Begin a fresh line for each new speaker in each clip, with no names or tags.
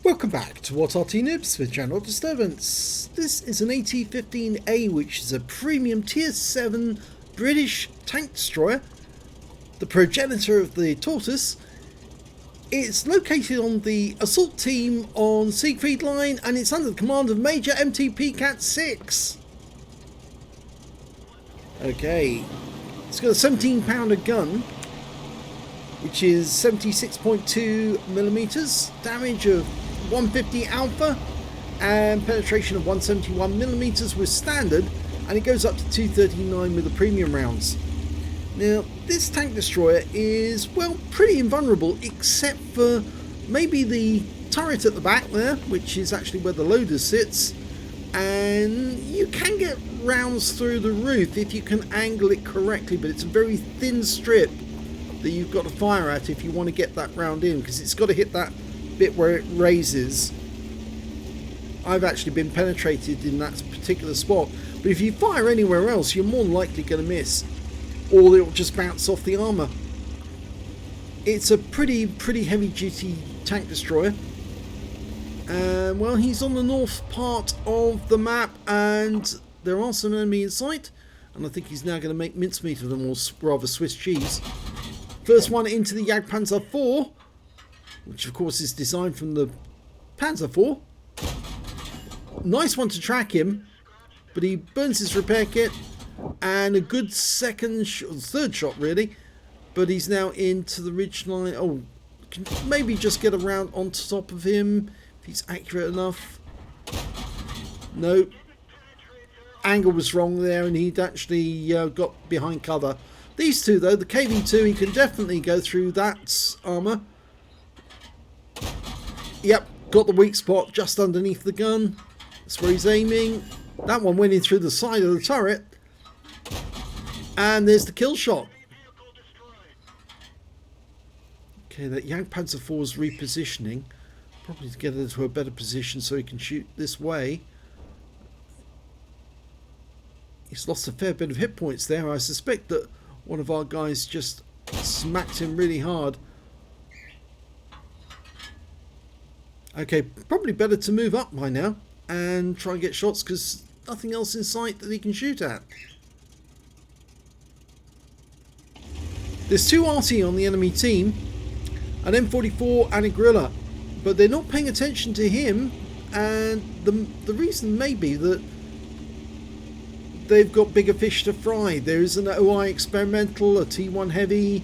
Welcome back to What Arty Noobs for General Disturbance. This is an AT-15A, which is a premium tier 7 British tank destroyer, the progenitor of the Tortoise. It's located on the assault team on Siegfried Line, and it's under the command of Major MTP Cat 6. Okay, it's got a 17-pounder gun, which is 76.2 millimeters, damage of 150 alpha, and penetration of 171 millimeters with standard, and it goes up to 239 with the premium rounds. Now, this tank destroyer is, well, pretty invulnerable, except for maybe the turret at the back there, which is actually where the loader sits, and you can get rounds through the roof if you can angle it correctly, but it's a very thin strip that you've got to fire at if you want to get that round in, because it's got to hit that bit where it raises. I've actually been penetrated in that particular spot, but if you fire anywhere else, you're more than likely going to miss, or it'll just bounce off the armor. It's a pretty heavy duty tank destroyer, and well, he's on the north part of the map, and there are some enemy in sight, and I think he's now going to make mincemeat of them, or rather Swiss cheese. First one into the Jagdpanzer IV, which of course is designed from the Panzer IV. Nice one to track him, but he burns his repair kit, and a good third shot really, but he's now into the ridge line. Oh, can maybe just get around on top of him if he's accurate enough. No, angle was wrong there, and he'd actually got behind cover. These two though, the KV2, he can definitely go through that armor. Yep, got the weak spot just underneath the gun. That's where he's aiming. That one went in through the side of the turret. And there's the kill shot. Okay, that Jagdpanzer IV is repositioning. Probably to get into a better position so he can shoot this way. He's lost a fair bit of hit points there. I suspect that one of our guys just smacked him really hard. Okay, probably better to move up by now and try and get shots, because nothing else in sight that he can shoot at. There's two Arty on the enemy team, an M44 and a Gorilla, but they're not paying attention to him, and the reason may be that they've got bigger fish to fry. There is an OI experimental, a T1 heavy,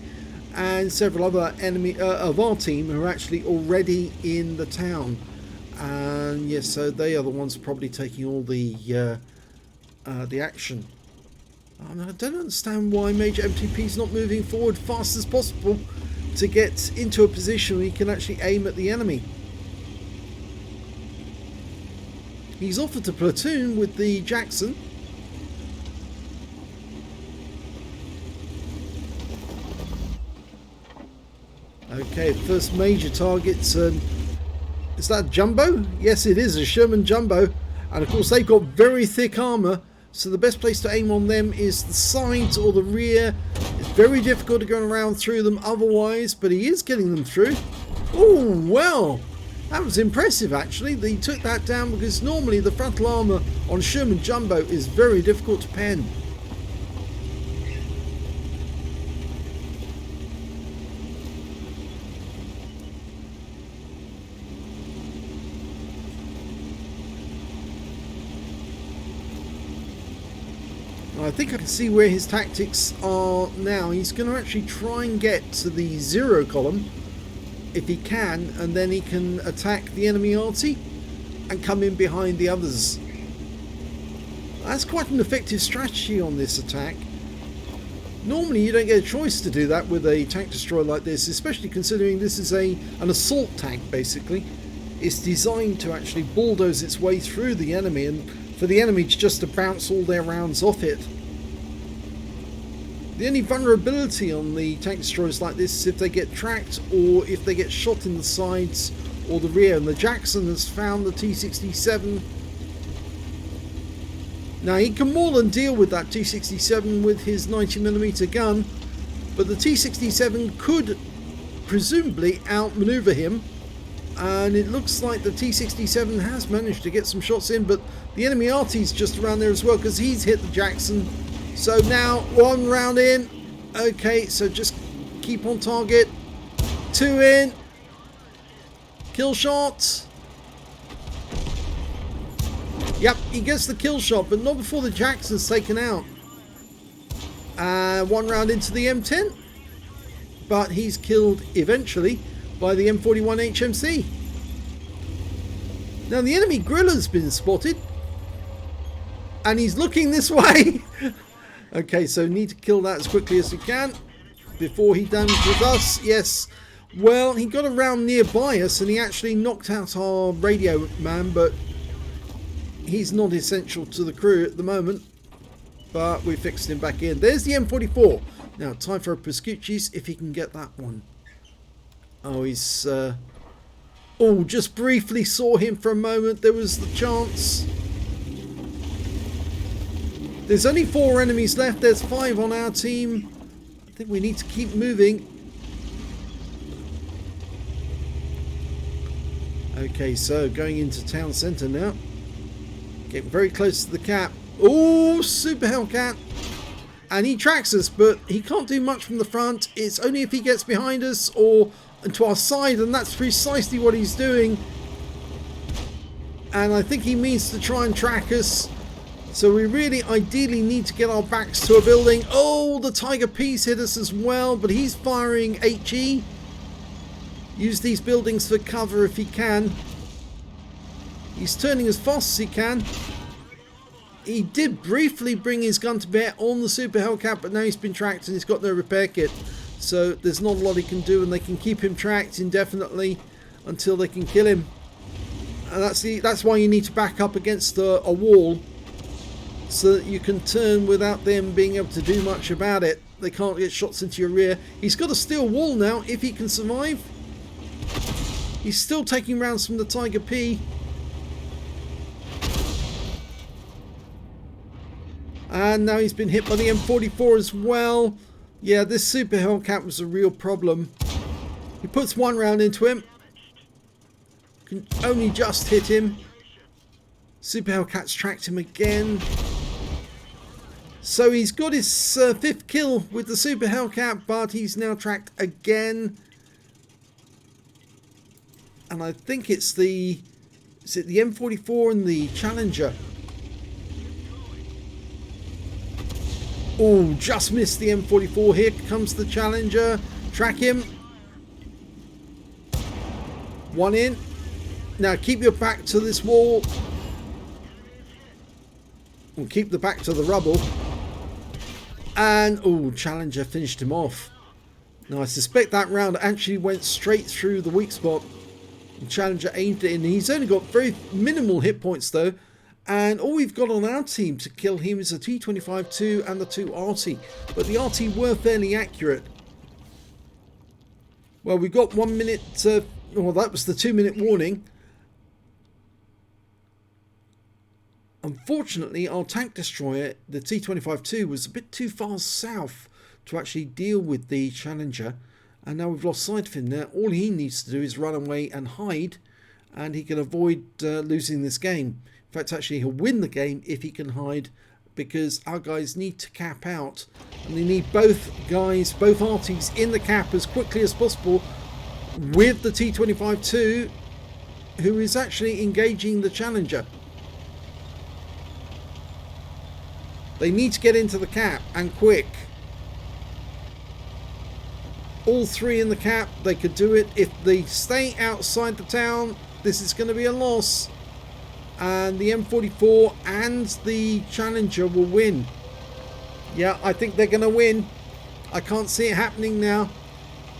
and several other enemy of our team who are actually already in the town, and yes, so they are the ones probably taking all the action. And I don't understand why Major MTP is not moving forward fast as possible to get into a position where he can actually aim at the enemy. He's offered to platoon with the Jackson. Okay, first major targets. Is that a Jumbo? Yes, it is a Sherman Jumbo. And of course, they've got very thick armor, so the best place to aim on them is the sides or the rear. It's very difficult to go around through them otherwise, but he is getting them through. Oh, well, that was impressive actually. They took that down, because normally the frontal armor on Sherman Jumbo is very difficult to pen. I think I can see where his tactics are now. He's going to actually try and get to the zero column if he can, and then he can attack the enemy Arty and come in behind the others. That's quite an effective strategy on this attack. Normally you don't get a choice to do that with a tank destroyer like this, especially considering this is an assault tank basically. It's designed to actually bulldoze its way through the enemy, and for the enemy just to bounce all their rounds off it. The only vulnerability on the tank destroyers like this is if they get tracked, or if they get shot in the sides or the rear, and the Jackson has found the T-67. Now he can more than deal with that T-67 with his 90mm gun, but the T-67 could presumably outmaneuver him And it looks like the T-67 has managed to get some shots in, but the enemy Arty's just around there as well because he's hit the Jackson. So now 1 round in. Okay, so just keep on target. 2 in. Kill shot. Yep, he gets the kill shot, but not before the Jackson's taken out. 1 round into the M10. But he's killed eventually by the M41 HMC. Now the enemy Gorilla's been spotted. And he's looking this way. Okay, so need to kill that as quickly as we can before he damages us. Yes. Well, he got around nearby us and he actually knocked out our radio man, but he's not essential to the crew at the moment. But we fixed him back in. There's the M44. Now, time for a Pascucci's if he can get that one. Oh, he's... oh, just briefly saw him for a moment. There was the chance. There's only 4 enemies left. There's 5 on our team. I think we need to keep moving. Okay, so going into town centre now. Getting very close to the cap. Oh, Super Hellcat. And he tracks us, but he can't do much from the front. It's only if he gets behind us or to our side, and that's precisely what he's doing. And I think he means to try and track us. So we really ideally need to get our backs to a building. Oh, the Tiger P's hit us as well, but he's firing HE. Use these buildings for cover if he can. He's turning as fast as he can. He did briefly bring his gun to bear on the Super Hellcat, but now he's been tracked and he's got no repair kit. So there's not a lot he can do, and they can keep him tracked indefinitely until they can kill him. And that's why you need to back up against a wall, so that you can turn without them being able to do much about it. They can't get shots into your rear. He's got a steel wall now if he can survive. He's still taking rounds from the Tiger P. And now he's been hit by the M44 as well. Yeah, this Super Hellcat was a real problem. He puts 1 round into him. Can only just hit him. Super Hellcat's tracked him again. So he's got his 5th kill with the Super Hellcat, but he's now tracked again. And I think it's the... is it the M44 and the Challenger? Oh, just missed the M44. Here comes the Challenger. Track him. 1 in. Now keep your back to this wall. And keep the back to the rubble. And, oh, Challenger finished him off. Now I suspect that round actually went straight through the weak spot. And Challenger aimed it in. He's only got very minimal hit points though. And all we've got on our team to kill him is a T25-2 and the 2 Arty. But the Arty were fairly accurate. Well, we got 1 minute... well, that was the 2-minute warning. Unfortunately, our tank destroyer, the T25-2, was a bit too far south to actually deal with the Challenger. And now we've lost sight of him there. All he needs to do is run away and hide. And he can avoid losing this game. In fact, actually, he'll win the game if he can hide, because our guys need to cap out. And they need both guys, both Arties, in the cap as quickly as possible with the T25-2, who is actually engaging the Challenger. They need to get into the cap, and quick. All 3 in the cap, they could do it. If they stay outside the town, this is going to be a loss. And the M44 and the Challenger will win. Yeah, I think they're going to win. I can't see it happening now.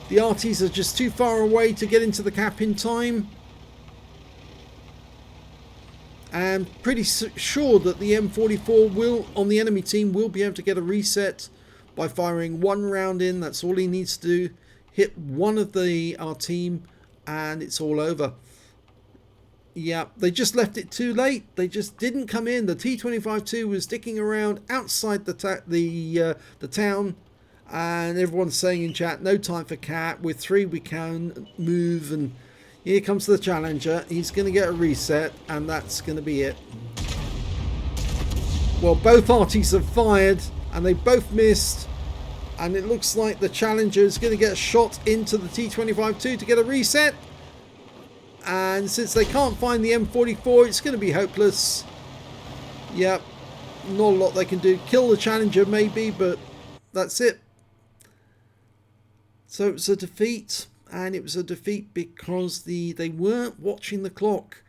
The Arties are just too far away to get into the cap in time. And pretty sure that the M44 will, on the enemy team, will be able to get a reset by firing 1 round in. That's all he needs to do. Hit one of our team and it's all over. Yeah, they just left it too late. They just didn't come in. The T25-2 was sticking around outside the town, and everyone's saying in chat, no time for cap. With 3 we can move, and Here comes the challenger. He's going to get a reset, and that's going to be it. Well, both Artys have fired, and they both missed. And it looks like the challenger is going to get a shot into the T25-2 to get a reset. And since they can't find the M44, it's going to be hopeless. Yep, not a lot they can do. Kill the challenger maybe, but that's it. So it was a defeat, and it was a defeat because they weren't watching the clock.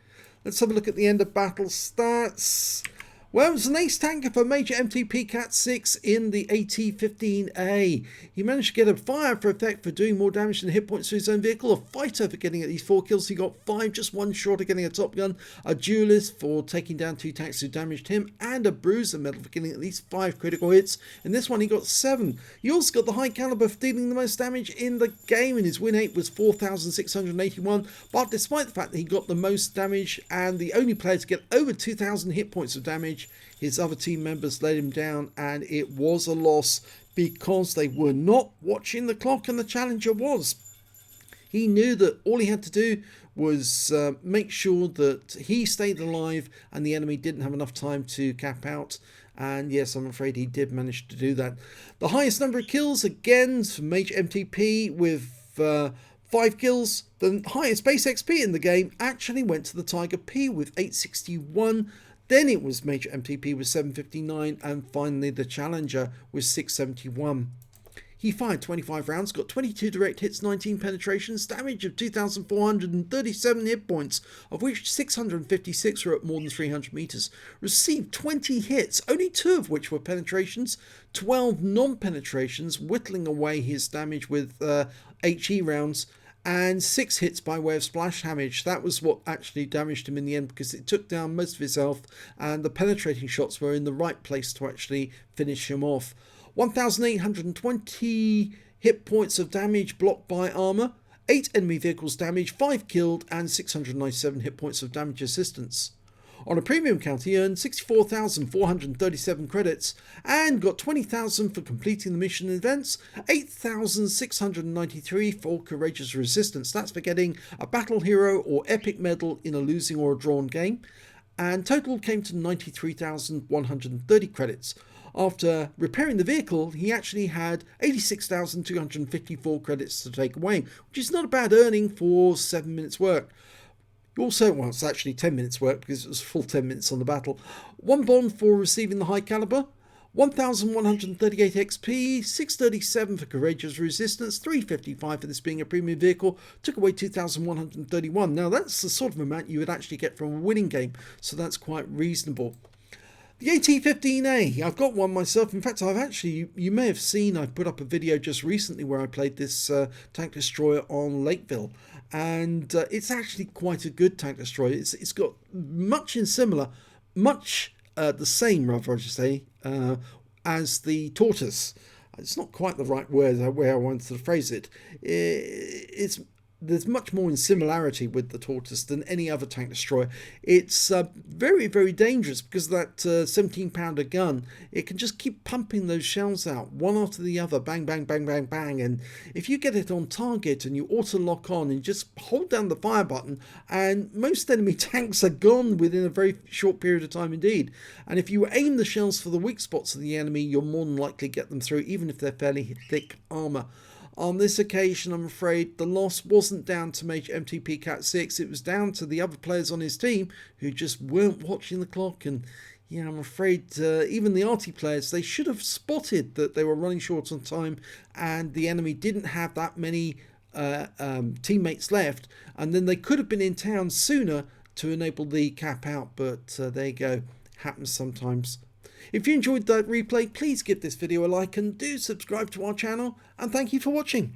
Let's have a look at the end of battle stats. Well, it was an ace tanker for Major MTP Cat 6 in the AT-15A. He managed to get a fire for effect for doing more damage than hit points to his own vehicle, a fighter for getting at least 4 kills, he got 5, just one short of getting a top gun, a duelist for taking down 2 tanks who damaged him, and a bruiser medal for getting at least 5 critical hits. In this one he got 7. He also got the high caliber for dealing the most damage in the game, and his win rate was 4,681, but despite the fact that he got the most damage and the only player to get over 2,000 hit points of damage, his other team members let him down, and it was a loss because they were not watching the clock, and the challenger was. He knew that all he had to do was make sure that he stayed alive and the enemy didn't have enough time to cap out. And yes, I'm afraid he did manage to do that. The highest number of kills, again, for Major MTP with 5 kills. The highest base XP in the game actually went to the Tiger P with 861. Then it was Major MTP with 759, and finally the challenger with 671. He fired 25 rounds, got 22 direct hits, 19 penetrations, damage of 2,437 hit points, of which 656 were at more than 300 meters. Received 20 hits, only 2 of which were penetrations, 12 non-penetrations, whittling away his damage with HE rounds, and 6 hits by way of splash damage. That was what actually damaged him in the end, because it took down most of his health, and the penetrating shots were in the right place to actually finish him off. 1,820 hit points of damage blocked by armor, 8 enemy vehicles damaged, 5 killed, and 697 hit points of damage assistance. On a premium count, he earned 64,437 credits and got 20,000 for completing the mission events, 8,693 for courageous resistance. That's for getting a battle hero or epic medal in a losing or a drawn game. And total came to 93,130 credits. After repairing the vehicle, he actually had 86,254 credits to take away, which is not a bad earning for 7 minutes work. Also, well, it's actually 10 minutes work because it was full 10 minutes on the battle. 1 bond for receiving the high caliber, 1,138 XP, 637 for courageous resistance, 355 for this being a premium vehicle, took away 2,131. Now that's the sort of amount you would actually get from a winning game, so that's quite reasonable. The AT-15A, I've got one myself. In fact, I've actually, you may have seen, I've put up a video just recently where I played this tank destroyer on Lakeville. And it's actually quite a good tank destroyer. It's got much the same, rather, I should say, as the Tortoise. It's not quite the right word, the way I wanted to phrase it. There's much more in similarity with the Tortoise than any other tank destroyer. It's very, very dangerous because of that 17-pounder gun. It can just keep pumping those shells out, one after the other, bang, bang, bang, bang, bang. And if you get it on target and you auto-lock on and just hold down the fire button, and most enemy tanks are gone within a very short period of time indeed. And if you aim the shells for the weak spots of the enemy, you'll more than likely get them through, even if they're fairly thick armour. On this occasion, I'm afraid the loss wasn't down to Major MTP Cat 6, it was down to the other players on his team who just weren't watching the clock. And yeah, I'm afraid even the Arty players, they should have spotted that they were running short on time and the enemy didn't have that many teammates left, and then they could have been in town sooner to enable the cap out, but there you go, happens sometimes. If you enjoyed that replay, please give this video a like and do subscribe to our channel, and thank you for watching.